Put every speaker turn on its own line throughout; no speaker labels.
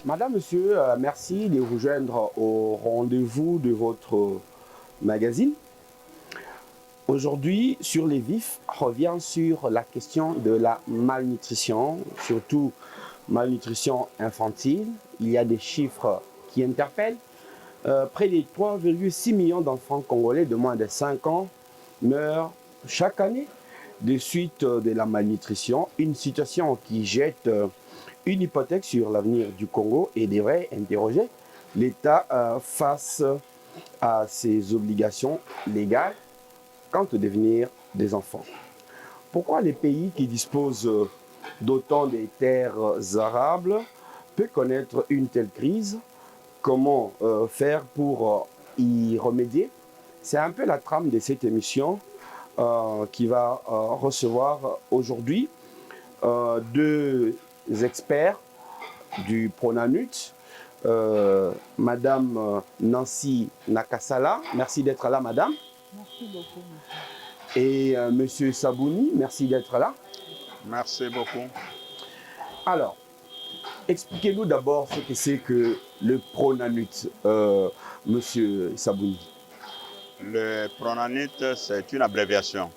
Madame, monsieur, merci de vous joindre au rendez-vous de votre magazine. Aujourd'hui, sur les vifs, revient sur la question de la malnutrition, surtout malnutrition infantile. Il y a des chiffres qui interpellent. Près de 3,6 millions d'enfants congolais de moins de 5 ans meurent chaque année des suites de la malnutrition, une situation qui jette une hypothèque sur l'avenir du Congo et devrait interroger l'État face à ses obligations légales quant au devenir des enfants. Pourquoi les pays qui disposent d'autant de terres arables peuvent connaître une telle crise? Comment faire pour y remédier? C'est un peu la trame de cette émission qui va recevoir aujourd'hui deux experts du Pronanut, Madame Nancy Nakasala, merci d'être là, Madame.
Merci beaucoup.
Et Monsieur Sabouni, merci d'être là.
Merci beaucoup.
Alors, expliquez-nous d'abord ce que c'est que le Pronanut, Monsieur Sabouni.
Le Pronanut, c'est une abréviation.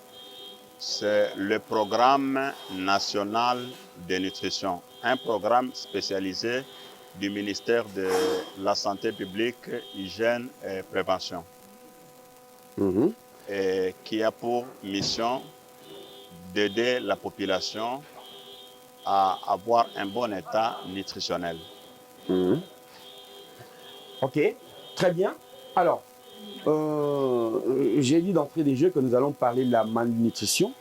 C'est le Programme national de nutrition, un programme spécialisé du ministère de la Santé publique, Hygiène et Prévention, et qui a pour mission d'aider la population à avoir un bon état nutritionnel.
Ok, très bien. Alors, j'ai dit d'entrée des jeux que nous allons parler de la malnutrition.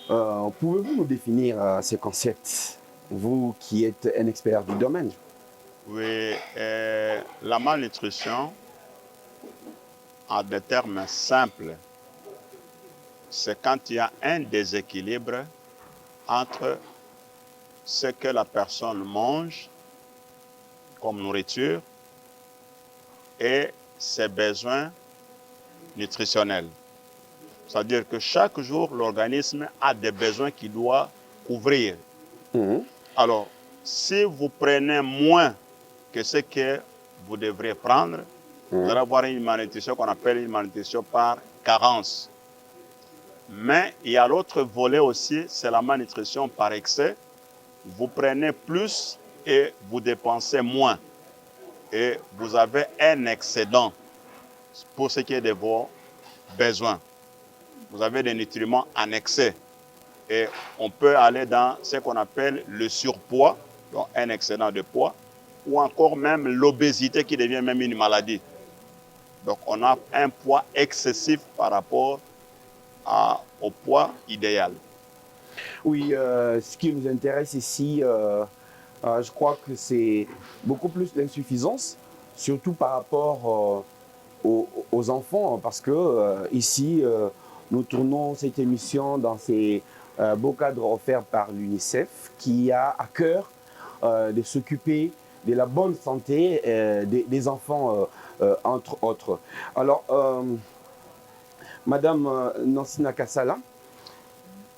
Pouvez-vous nous définir ce concept, vous qui êtes un expert du domaine?
Oui, la malnutrition, en des termes simples, c'est quand il y a un déséquilibre entre ce que la personne mange comme nourriture et ses besoins nutritionnels. C'est-à-dire que chaque jour, l'organisme a des besoins qu'il doit couvrir. Alors, si vous prenez moins que ce que vous devrez prendre, vous allez avoir une malnutrition qu'on appelle une malnutrition par carence. Mais il y a l'autre volet aussi, c'est la malnutrition par excès. Vous prenez plus et vous dépensez moins. Et vous avez un excédent pour ce qui est de vos besoins. Vous avez des nutriments en excès. Et on peut aller dans ce qu'on appelle le surpoids, donc un excédent de poids, ou encore même l'obésité qui devient même une maladie. Donc on a un poids excessif par rapport au poids idéal.
Oui, ce qui nous intéresse ici, je crois que c'est beaucoup plus l'insuffisance, surtout par rapport aux enfants, parce que ici, nous tournons cette émission dans ces beaux cadres offerts par l'UNICEF, qui a à cœur de s'occuper de la bonne santé des enfants, entre autres. Alors, Madame Nancy Nakasala,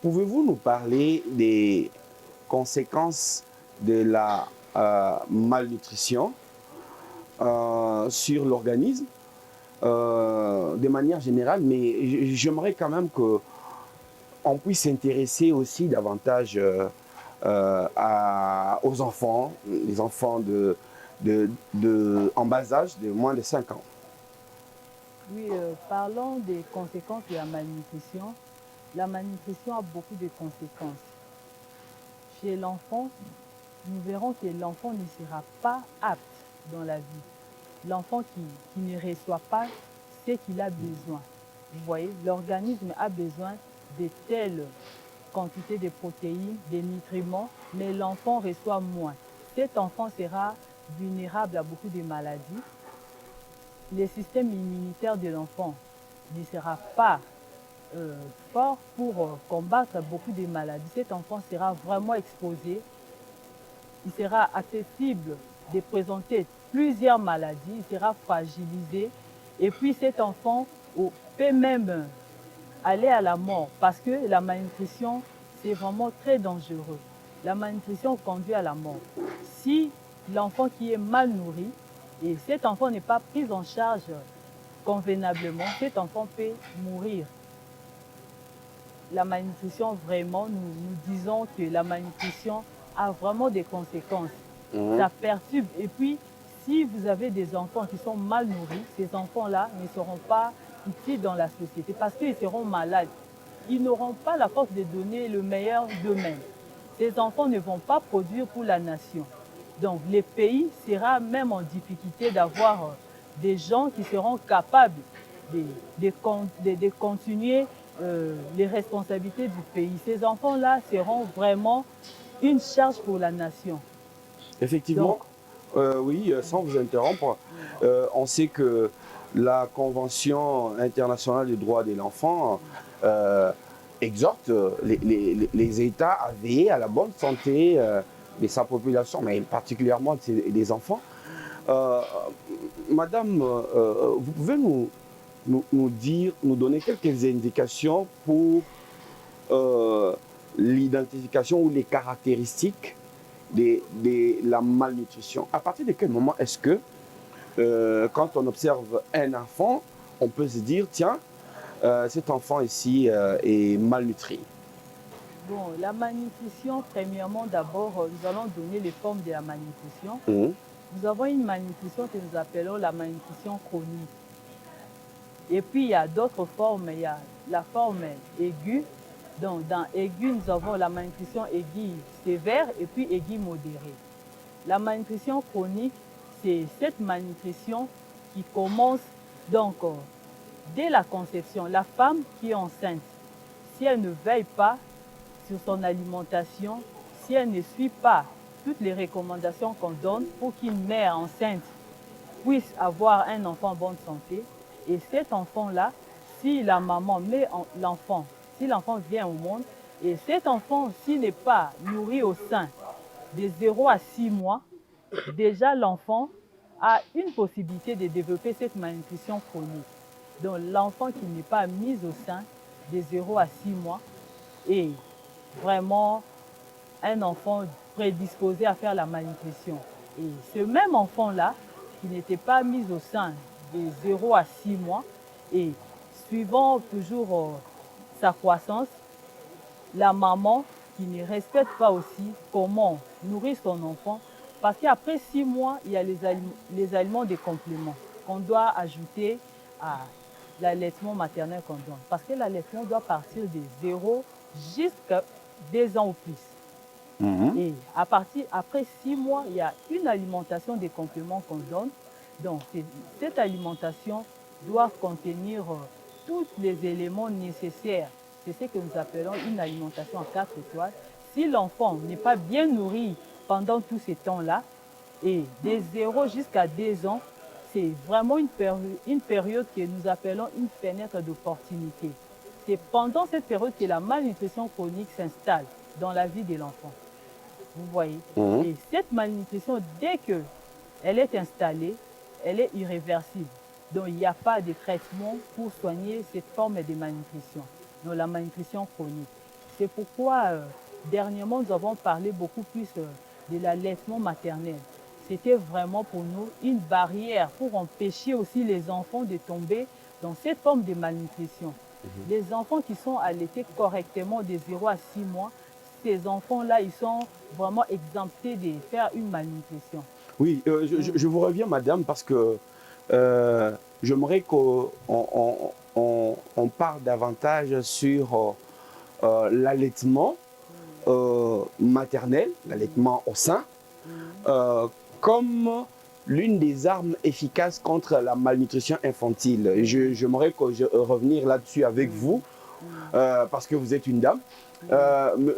pouvez-vous nous parler des conséquences de la malnutrition sur l'organisme de manière générale, mais j'aimerais quand même qu'on puisse s'intéresser aussi davantage aux enfants, les enfants en bas âge de moins de 5 ans.
Oui, parlons des conséquences de la malnutrition. La malnutrition a beaucoup de conséquences. Chez l'enfant, nous verrons que l'enfant ne sera pas apte dans la vie. L'enfant qui ne reçoit pas ce qu'il a besoin. Vous voyez, l'organisme a besoin de telles quantités de protéines, de nutriments, mais l'enfant reçoit moins. Cet enfant sera vulnérable à beaucoup de maladies. Le système immunitaire de l'enfant ne sera pas fort pour combattre beaucoup de maladies. Cet enfant sera vraiment exposé. Il sera accessible de présenter plusieurs maladies. Il sera fragilisé. Et puis cet enfant peut même aller à la mort parce que la malnutrition, c'est vraiment très dangereux. La malnutrition conduit à la mort. Si l'enfant qui est mal nourri et cet enfant n'est pas pris en charge convenablement, cet enfant peut mourir. La malnutrition, vraiment, nous disons que la malnutrition a vraiment des conséquences. Ça perturbe. Et puis, si vous avez des enfants qui sont mal nourris, ces enfants-là ne seront pas utiles dans la société parce qu'ils seront malades. Ils n'auront pas la force de donner le meilleur d'eux-mêmes. Ces enfants ne vont pas produire pour la nation. Donc, le pays sera même en difficulté d'avoir des gens qui seront capables de continuer les responsabilités du pays. Ces enfants-là seront vraiment une charge pour la nation.
Effectivement, oui, sans vous interrompre, on sait que la Convention internationale des droits de l'enfant exhorte les États à veiller à la bonne santé de sa population, mais particulièrement des enfants. Madame, vous pouvez nous donner quelques indications pour l'identification ou les caractéristiques de la malnutrition. À partir de quel moment est-ce que, quand on observe un enfant, on peut se dire, tiens, cet enfant ici est malnutri?
Bon, la malnutrition, premièrement, d'abord, nous allons donner les formes de la malnutrition. Nous avons une malnutrition que nous appelons la malnutrition chronique. Et puis, il y a d'autres formes. Il y a la forme aiguë. Donc, dans aiguë, nous avons la malnutrition aiguë sévère et puis aiguë modérée. La malnutrition chronique, c'est cette malnutrition qui commence donc dès la conception. La femme qui est enceinte, si elle ne veille pas sur son alimentation, si elle ne suit pas toutes les recommandations qu'on donne pour qu'une mère enceinte puisse avoir un enfant en bonne santé, et cet enfant-là, si la maman met l'enfant, si l'enfant vient au monde, et cet enfant, s'il n'est pas nourri au sein de 0 à 6 mois, déjà l'enfant a une possibilité de développer cette malnutrition chronique. Donc l'enfant qui n'est pas mis au sein de 0 à 6 mois est vraiment un enfant prédisposé à faire la malnutrition. Et ce même enfant-là, qui n'était pas mis au sein de 0 à 6 mois, et suivant toujours sa croissance, la maman qui ne respecte pas aussi comment nourrir son enfant, parce qu'après 6 mois, il y a les aliments de complément qu'on doit ajouter à l'allaitement maternel qu'on donne. Parce que l'allaitement doit partir de 0 jusqu'à 2 ans ou plus. Et après 6 mois, il y a une alimentation des compléments qu'on donne. Donc, cette alimentation doit contenir tous les éléments nécessaires. C'est ce que nous appelons une alimentation en 4 étoiles. Si l'enfant n'est pas bien nourri pendant tout ce temps-là, et de 0 jusqu'à 2 ans, c'est vraiment une période que nous appelons une fenêtre d'opportunité. C'est pendant cette période que la malnutrition chronique s'installe dans la vie de l'enfant. Vous voyez. Et cette malnutrition, dès qu'elle est installée, elle est irréversible. Donc, il n'y a pas de traitement pour soigner cette forme de malnutrition, donc la malnutrition chronique. C'est pourquoi, dernièrement, nous avons parlé beaucoup plus de l'allaitement maternel. C'était vraiment pour nous une barrière pour empêcher aussi les enfants de tomber dans cette forme de malnutrition. Les enfants qui sont allaités correctement de 0 à 6 mois, ces enfants-là, ils sont vraiment exemptés de faire une malnutrition.
Oui, je vous reviens, madame, parce que j'aimerais qu'on parle davantage sur l'allaitement maternel, l'allaitement au sein, comme l'une des armes efficaces contre la malnutrition infantile. J'aimerais revenir là-dessus avec vous, parce que vous êtes une dame.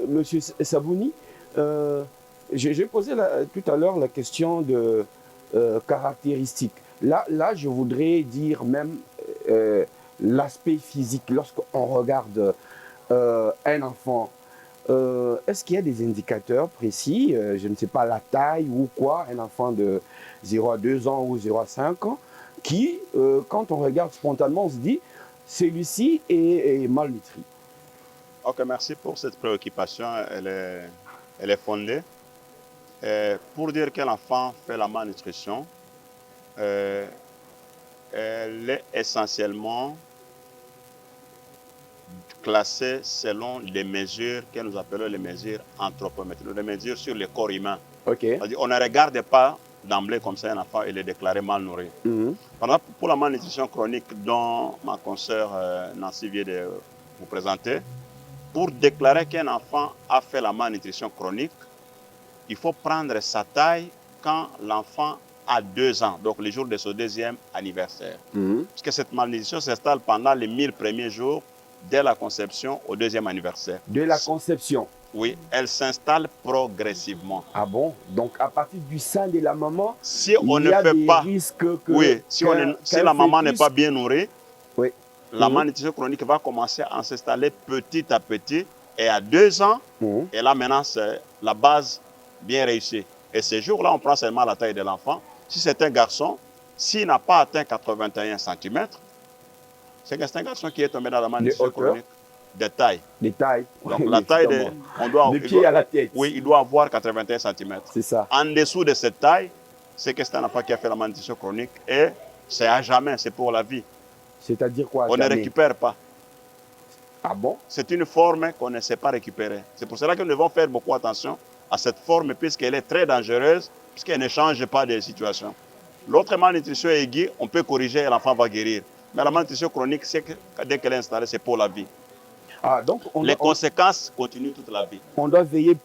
Monsieur Sabouni, j'ai posé tout à l'heure la question de caractéristiques. Là, je voudrais dire même l'aspect physique. Lorsqu'on regarde un enfant, est-ce qu'il y a des indicateurs précis, je ne sais pas, la taille ou quoi, un enfant de 0 à 2 ans ou 0 à 5 ans, qui, quand on regarde spontanément, on se dit, celui-ci est malnutri?
Ok, merci pour cette préoccupation. Elle est fondée. Pour dire que l'enfant fait la malnutrition, elle est essentiellement classée selon les mesures que nous appelons les mesures anthropométriques, les mesures sur le corps humain.
Ok.
C'est-à-dire, on ne regarde pas d'emblée comme ça un enfant et le déclarer mal nourri.
Mhm.
Par exemple, pour la malnutrition chronique dont ma consoeur Nancy vient de vous présenter, pour déclarer qu'un enfant a fait la malnutrition chronique, il faut prendre sa taille quand l'enfant a 2 ans, donc le jour de son 2e anniversaire.
Mhm.
Parce que cette malnutrition s'installe pendant les 1000 premiers jours dès la conception au 2e anniversaire.
De la conception.
Oui, elle s'installe progressivement.
Ah bon? Donc à partir du sein de la maman,
Si on
il
ne
y a
fait
des
pas,
risques que
oui, si la maman n'est pas bien nourrie,
Oui.
la
Mhm.
malnutrition chronique va commencer à s'installer petit à petit. Et à 2 ans,
Mhm.
et là maintenant, c'est la base bien réussie. Et ce jour-là, on prend seulement la taille de l'enfant. Si c'est un garçon, s'il n'a pas atteint 81 cm, c'est que c'est un garçon qui est tombé dans la malnutrition
hauteur?
chronique de taille.
Les tailles.
Donc la taille, on doit,
De pied à la tête.
oui, il doit avoir 81 cm.
C'est ça.
En dessous de cette taille, c'est que c'est un enfant qui a fait la malnutrition chronique et c'est à jamais, c'est pour la vie.
C'est-à-dire quoi?
On ne
jamais?
récupère pas.
Ah bon?
C'est une forme qu'on ne sait pas récupérer. C'est pour cela que nous devons faire beaucoup attention à cette forme puisqu'elle est très dangereuse, puisqu'elle ne change pas de situation. L'autre malnutrition aiguë, on peut corriger et l'enfant va guérir. Mais la malnutrition chronique, c'est que dès qu'elle est installée, c'est pour la vie.
Ah, donc
Les conséquences continuent toute la vie.
on doit veiller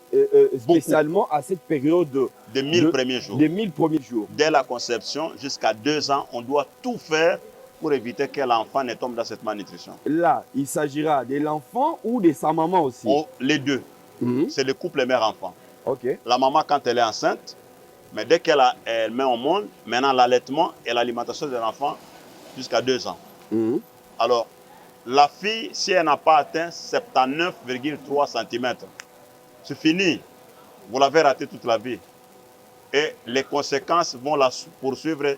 spécialement à cette période
Des 1000 premiers jours.
des 1000 premiers jours.
Dès la conception jusqu'à 2 ans, on doit tout faire pour éviter que l'enfant ne tombe dans cette malnutrition.
Là, il s'agira de l'enfant ou de sa maman aussi.
Les deux.
Mhm.
C'est le couple mère-enfant.
Ok.
La maman, quand elle est enceinte, mais dès qu'elle met au monde, maintenant l'allaitement et l'alimentation de l'enfant jusqu'à 2 ans.
Mhm.
Alors, la fille, si elle n'a pas atteint 79,3 cm, c'est fini. Vous l'avez raté toute la vie. Et les conséquences vont la poursuivre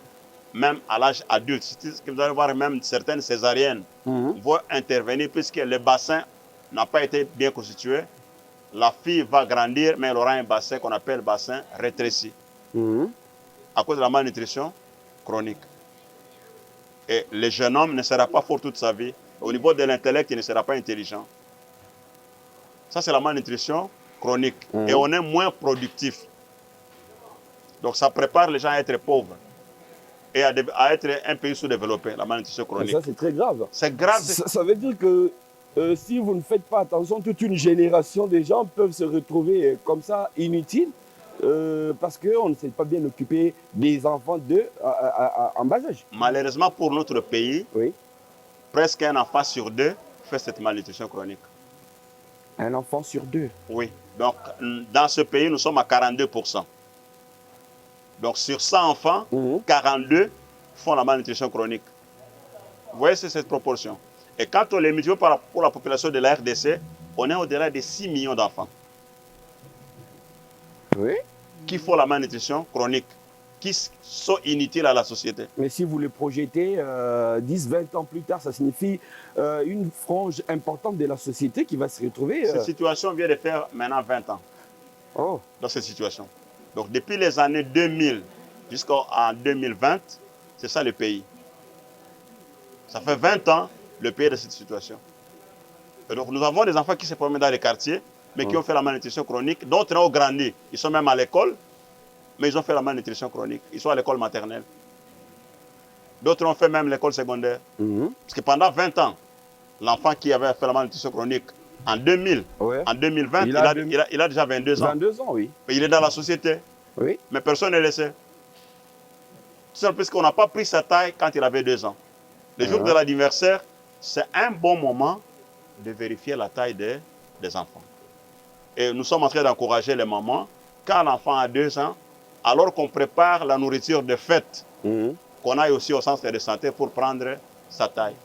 même à l'âge adulte. Vous allez voir même certaines césariennes vont intervenir puisque le bassin n'a pas été bien constitué. La fille va grandir, mais elle aura un bassin qu'on appelle bassin rétréci à cause de la malnutrition chronique. Et le jeune homme ne sera pas fort toute sa vie. Au niveau de l'intellect, il ne sera pas intelligent. Ça, c'est la malnutrition chronique. Et on est moins productif. Donc, ça prépare les gens à être pauvres et à être un pays sous-développé, la malnutrition chronique.
Ça, c'est très grave.
C'est grave.
Ça veut dire que si vous ne faites pas attention, toute une génération de gens peuvent se retrouver comme ça, inutiles, parce qu'on ne s'est pas bien occupé des enfants en bas âge.
Malheureusement pour notre pays,
Oui.
presque un enfant sur 2 fait cette malnutrition chronique.
Un enfant sur 2.
Oui. Donc, dans ce pays, nous sommes à 42%. Donc, sur 100 enfants, 42 font la malnutrition chronique. Vous voyez, c'est cette proportion. Et quand on les multiplie pour la population de la RDC, on est au-delà de 6 millions d'enfants.
Oui.
Qui font la malnutrition chronique, qui sont inutiles à la société.
Mais si vous le projetez 10, 20 ans plus tard, ça signifie une frange importante de la société qui va se retrouver.
Cette situation vient de faire maintenant 20 ans.
Oh.
Dans cette situation. Donc, depuis les années 2000 jusqu'en 2020, c'est ça le pays. Ça fait 20 ans, le pays est dans cette situation. Et donc, nous avons des enfants qui se promènent dans les quartiers, mais qui ont fait la malnutrition chronique. D'autres ont grandi. Ils sont même à l'école, mais ils ont fait la malnutrition chronique. Ils sont à l'école maternelle. D'autres ont fait même l'école secondaire. Parce que pendant 20 ans, l'enfant qui avait fait la malnutrition chronique, en 2000, en 2020, il a déjà 22 ans.
22 ans, oui.
Mais il est dans la société.
Oui.
Mais personne ne le sait. Tout simplement parce qu'on n'a pas pris sa taille quand il avait 2 ans. Le jour de l'anniversaire, c'est un bon moment de vérifier la taille des enfants. Et nous sommes en train d'encourager les mamans, quand l'enfant a 2 ans, alors qu'on prépare la nourriture de fête, qu'on aille aussi au centre de santé pour prendre sa taille.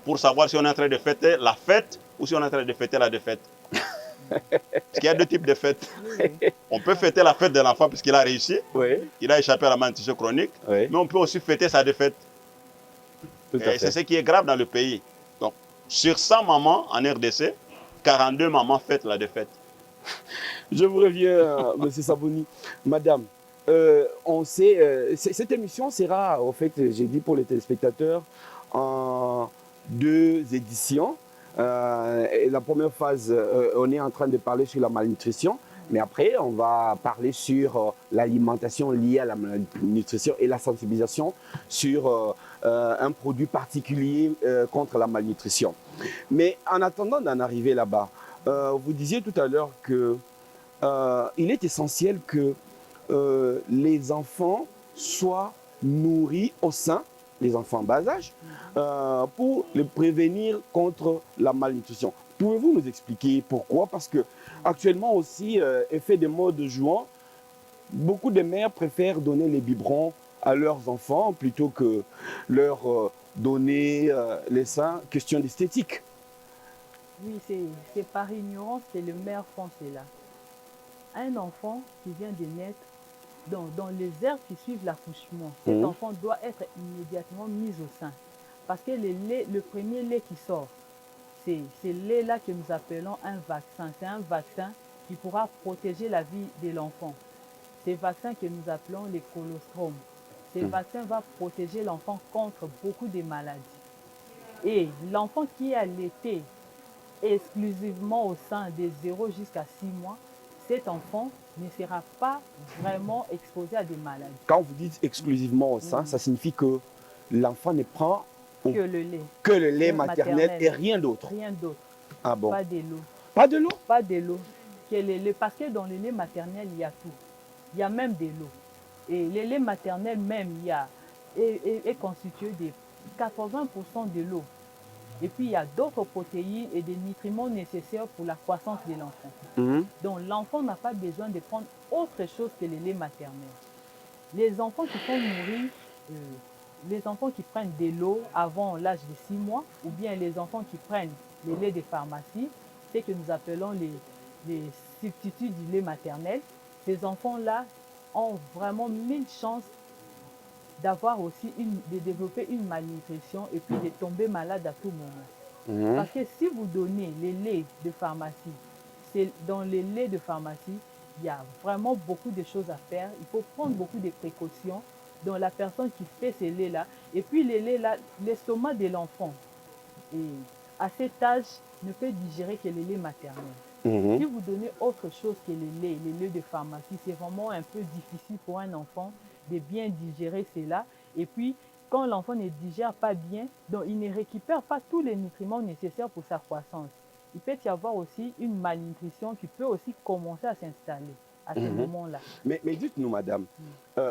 Pour savoir si on est en train de fêter la fête ou si on est en train de fêter la défaite. Parce qu'il y a 2 types de fêtes. On peut fêter la fête de l'enfant puisqu'il a réussi, il a échappé à la malnutrition chronique, mais on peut aussi fêter sa défaite. Et c'est ce qui est grave dans le pays. Donc, sur 100 mamans en RDC, 42 mamans fêtent la défaite.
Je vous reviens, Monsieur Saboni. Madame, on sait, cette émission sera, au fait, j'ai dit pour les téléspectateurs, en 2 éditions. Et la première phase, on est en train de parler sur la malnutrition, mais après, on va parler sur l'alimentation liée à la malnutrition et la sensibilisation sur un produit particulier contre la malnutrition. Mais en attendant d'en arriver là-bas, vous disiez tout à l'heure que il est essentiel que les enfants soient nourris au sein, les enfants en bas âge, pour les prévenir contre la malnutrition. Pouvez-vous nous expliquer pourquoi? Parce que actuellement aussi, effet des modes jouant, beaucoup de mères préfèrent donner les biberons à leurs enfants plutôt que leur donner les seins, question d'esthétique.
Oui, c'est par ignorance que le mère font cela. Un enfant qui vient de naître, dans les heures qui suivent l'accouchement, cet enfant doit être immédiatement mis au sein. Parce que le premier lait qui sort, c'est ce lait-là que nous appelons un vaccin. C'est un vaccin qui pourra protéger la vie de l'enfant. C'est vaccin que nous appelons les colostrums. Ce vaccin va protéger l'enfant contre beaucoup de maladies. Et l'enfant qui est allaité exclusivement au sein de 0 jusqu'à 6 mois, cet enfant ne sera pas vraiment exposé à des maladies.
Quand vous dites exclusivement au sein, ça signifie que l'enfant ne prend
que le lait
maternel et rien d'autre.
Rien d'autre.
Ah bon?
Pas de l'eau.
Pas de l'eau?
Pas de l'eau. Parce que dans le lait maternel, il y a tout. Il y a même de l'eau. Et le lait maternel même est constitué de 80% de l'eau. Et puis, il y a d'autres protéines et des nutriments nécessaires pour la croissance de l'enfant. Donc, l'enfant n'a pas besoin de prendre autre chose que le lait maternel. Les enfants qui sont nourris, les enfants qui prennent de l'eau avant l'âge de 6 mois, ou bien les enfants qui prennent le lait de pharmacie, c'est que nous appelons les substituts du lait maternel, ces enfants-là ont vraiment 1000 chances d'avoir aussi de développer une malnutrition et puis de tomber malade à tout moment. Parce que si vous donnez les laits de pharmacie, dans les laits de pharmacie, il y a vraiment beaucoup de choses à faire. Il faut prendre beaucoup de précautions dans la personne qui fait ces laits-là. Et puis les laits-là, l'estomac de l'enfant, à cet âge, ne peut digérer que les laits maternels. Si vous donnez autre chose que les laits de pharmacie, c'est vraiment un peu difficile pour un enfant de bien digérer cela. Et puis, quand l'enfant ne digère pas bien, donc il ne récupère pas tous les nutriments nécessaires pour sa croissance. Il peut y avoir aussi une malnutrition qui peut aussi commencer à s'installer à ce moment-là.
Mais dites-nous, madame,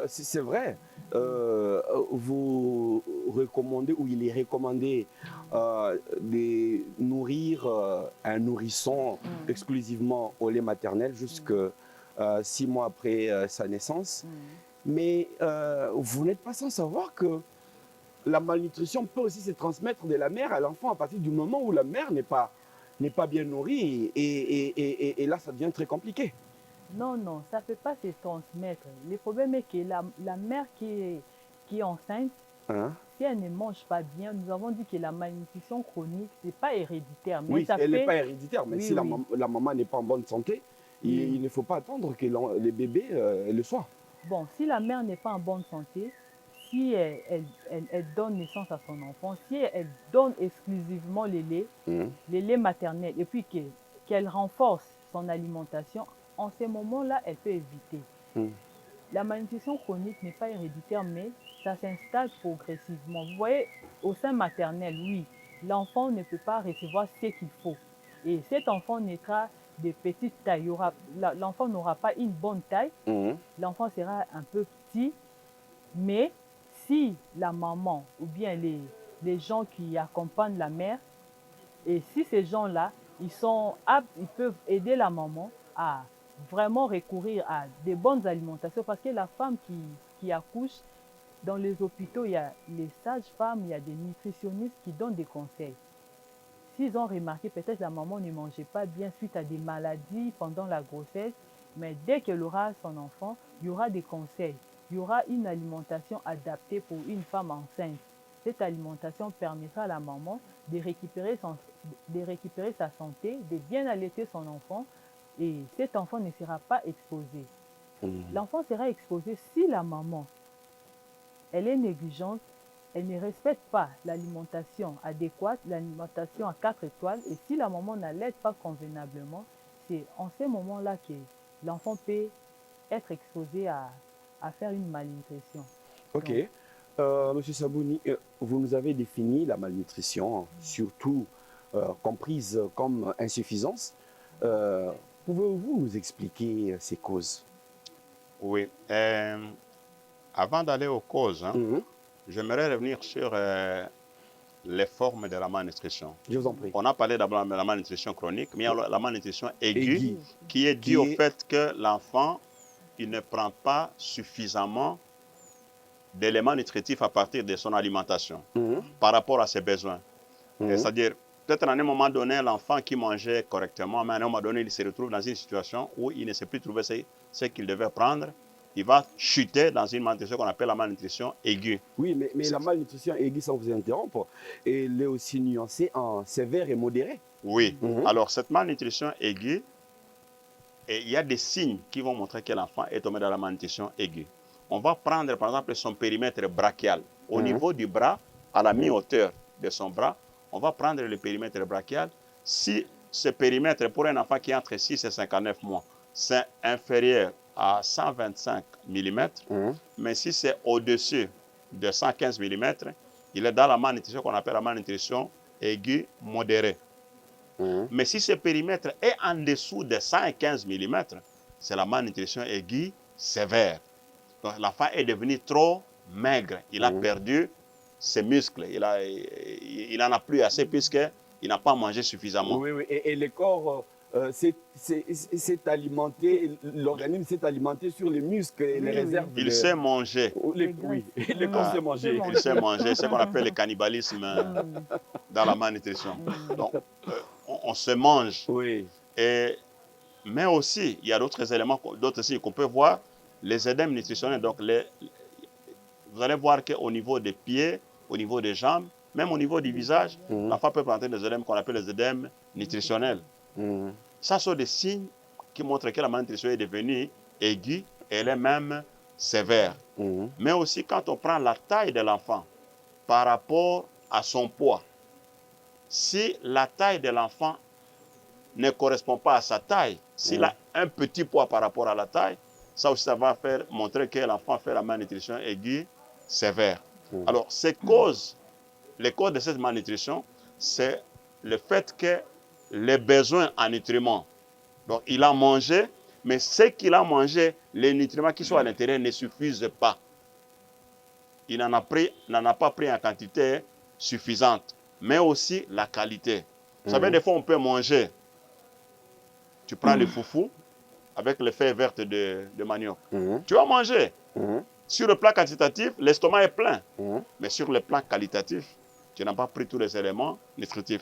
c'est vrai, vous recommandez, ou il est recommandé de nourrir un nourrisson exclusivement au lait maternel jusqu'à 6 mois après sa naissance. Mais vous n'êtes pas sans savoir que la malnutrition peut aussi se transmettre de la mère à l'enfant à partir du moment où la mère n'est pas bien nourrie. Et là, ça devient très compliqué.
Non, non, ça ne peut pas se transmettre. Le problème est que la mère qui est enceinte, si elle ne mange pas bien, nous avons dit que la malnutrition chronique, ce n'est pas héréditaire. Mais
oui,
ça
elle n'est pas héréditaire, mais
oui,
si
oui.
la maman n'est pas en bonne santé, il ne faut pas attendre que les bébés le soient.
Bon, si la mère n'est pas en bonne santé, si elle donne naissance à son enfant, si elle donne exclusivement les laits maternels, et puis qu'elle renforce son alimentation, en ces moments-là, elle peut éviter. La malnutrition chronique n'est pas héréditaire, mais ça s'installe progressivement. Vous voyez, au sein maternel, oui, l'enfant ne peut pas recevoir ce qu'il faut. Et cet enfant naîtra de petite taille. L'enfant n'aura pas une bonne taille. L'enfant sera un peu petit. Mais si la maman ou bien les gens qui accompagnent la mère, et si ces gens-là, ils sont aptes, ils peuvent aider la maman à vraiment recourir à des bonnes alimentations, parce que la femme qui accouche, dans les hôpitaux, il y a les sages-femmes, il y a des nutritionnistes qui donnent des conseils. S'ils ont remarqué, peut-être la maman ne mangeait pas bien suite à des maladies pendant la grossesse, mais dès qu'elle aura son enfant, il y aura des conseils. Il y aura une alimentation adaptée pour une femme enceinte. Cette alimentation permettra à la maman de récupérer sa santé, de bien allaiter son enfant et cet enfant ne sera pas exposé. L'enfant sera exposé si la maman, elle est négligente, elle ne respecte pas l'alimentation adéquate, l'alimentation à 4 étoiles, et si la maman n'allaite pas convenablement, c'est en ces moments-là que l'enfant peut être exposé à faire une malnutrition.
Ok. Monsieur Sabouni, vous nous avez défini la malnutrition, surtout comprise comme insuffisance. Pouvez-vous nous expliquer ses causes?
Oui. Avant d'aller aux causes, j'aimerais revenir sur les formes de la malnutrition.
Je vous en prie.
On a parlé d'abord de la malnutrition chronique, mais il y a la malnutrition aiguë,
Aiguë,
qui est due au fait que l'enfant il ne prend pas suffisamment d'éléments nutritifs à partir de son alimentation par rapport à ses besoins. C'est-à-dire, peut-être à un moment donné, l'enfant qui mangeait correctement, mais à un moment donné, il se retrouve dans une situation où il ne sait plus trouver ce qu'il devait prendre. Il va chuter dans une malnutrition qu'on appelle la malnutrition aiguë.
Oui, mais la malnutrition aiguë, sans vous interrompre, elle est aussi nuancée en sévère et modérée.
Oui. Alors, cette malnutrition aiguë, et il y a des signes qui vont montrer que l'enfant est tombé dans la malnutrition aiguë. On va prendre, par exemple, son périmètre brachial. Au niveau du bras, à la mi-hauteur de son bras, on va prendre le périmètre brachial. Si ce périmètre, pour un enfant qui est entre 6 et 59 mois, c'est inférieur à 125 mm, mais si c'est au-dessus de 115 mm, il est dans la malnutrition qu'on appelle la malnutrition aiguë modérée. Mais si ce périmètre est en dessous de 115 mm, c'est la malnutrition aiguë sévère. Donc l'enfant est devenu trop maigre. Il a perdu ses muscles. Il n'en a plus assez puisqu'il n'a pas mangé suffisamment.
Oui, oui. Et le corps s'est alimenté, l'organisme s'est alimenté sur les muscles et les réserves.
Il sait manger.
Oui, le corps sait manger.
Il sait manger. C'est ce qu'on appelle le cannibalisme dans la malnutrition. Donc, on se mange.
Oui.
Mais aussi, il y a d'autres éléments, d'autres signes qu'on peut voir. Les édèmes nutritionnels, donc vous allez voir qu'au niveau des pieds, au niveau des jambes, même au niveau du visage, l'enfant peut présenter des édèmes qu'on appelle les édèmes nutritionnels. Ça sont des signes qui montrent que la malnutrition est devenue aiguë et elle est même sévère. Mais aussi quand on prend la taille de l'enfant par rapport à son poids, si la taille de l'enfant ne correspond pas à sa taille, s'il a un petit poids par rapport à la taille, ça aussi, ça va montrer que l'enfant fait la malnutrition aiguë sévère. Alors, les causes de cette malnutrition, c'est le fait que les besoins en nutriments, donc il a mangé, mais ce qu'il a mangé, les nutriments qui sont à l'intérieur ne suffisent pas. Il n'en a pas pris en quantité suffisante, mais aussi la qualité. Vous savez, des fois, on peut manger. Tu prends le foufou, avec les feuilles vertes de manioc. Tu vas manger. Sur le plan quantitatif, l'estomac est plein. Mais sur le plan qualitatif, tu n'as pas pris tous les éléments nutritifs.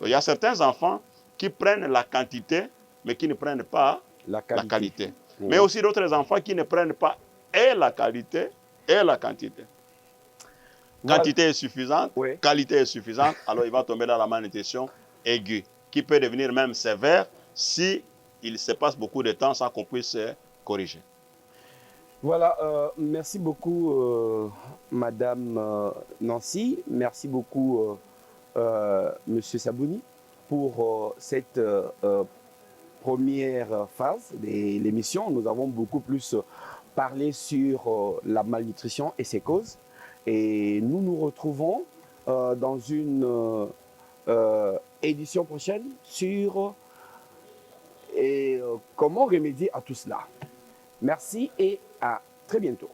Il y a certains enfants qui prennent la quantité, mais qui ne prennent pas la qualité. Mais aussi d'autres enfants qui ne prennent pas et la qualité et la quantité. Quantité est suffisante, qualité est suffisante, alors il va tomber dans la malnutrition aiguë, qui peut devenir même sévère si il se passe beaucoup de temps sans qu'on puisse corriger.
Voilà, merci beaucoup Madame Nancy, merci beaucoup Monsieur Sabouni pour cette première phase de l'émission. Nous avons beaucoup plus parlé sur la malnutrition et ses causes. Et nous nous retrouvons dans une édition prochaine sur comment remédier à tout cela. Merci et à très bientôt.